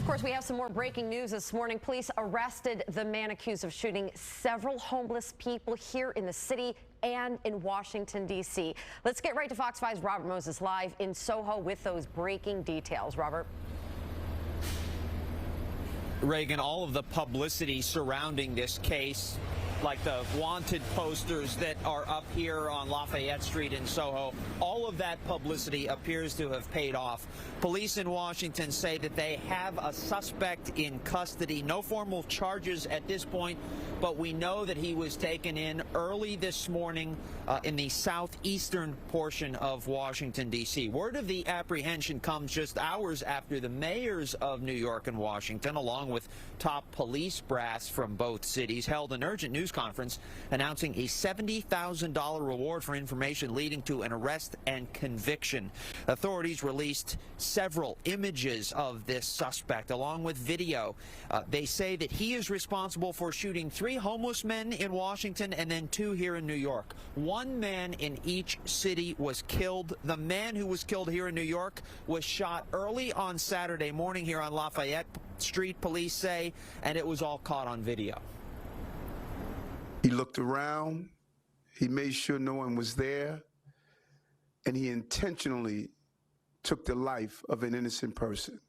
course, we have some more breaking news this morning. Police arrested the man accused of shooting several homeless people here in the city and in Washington, D.C. Let's get right to Fox 5's Robert Moses live in Soho with those breaking details. Robert. Reagan, all of the publicity surrounding this case, like the wanted posters that are up here on Lafayette Street in Soho, all of that publicity appears to have paid off. Police in Washington say that they have a suspect in custody. No formal charges at this point, but we know that he was taken in early this morning in the southeastern portion of Washington, D.C. Word of the apprehension comes just hours after the mayors of New York and Washington, along with top police brass from both cities, held an urgent news conference announcing a $70,000 reward for information leading to an arrest and conviction. Authorities released several images of this suspect along with video. They say that he is responsible for shooting 3 homeless men in Washington and then 2 here in New York. 1 man in each city was killed. The man who was killed here in New York was shot early on Saturday morning here on Lafayette Street, police say, and it was all caught on video. He looked around, he made sure no one was there, and he intentionally took the life of an innocent person.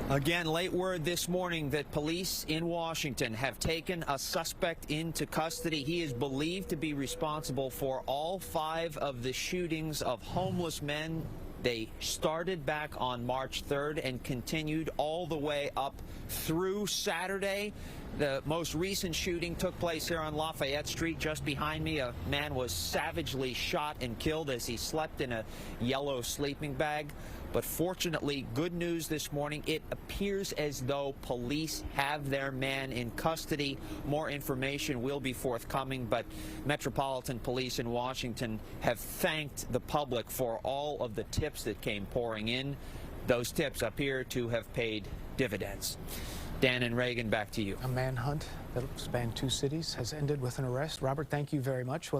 Again, late word this morning that police in Washington have taken a suspect into custody. He is believed to be responsible for all 5 of the shootings of homeless men. They started back on March 3rd and continued all the way up through Saturday. The most recent shooting took place here on Lafayette Street just behind me. A man was savagely shot and killed as he slept in a yellow sleeping bag. But fortunately, good news this morning. It appears as though police have their man in custody. More information will be forthcoming, but Metropolitan Police in Washington have thanked the public for all of the tips that came pouring in. Those tips appear to have paid dividends. Dan and Reagan, back to you. A manhunt that spanned 2 cities has ended with an arrest. Robert, thank you very much. Well,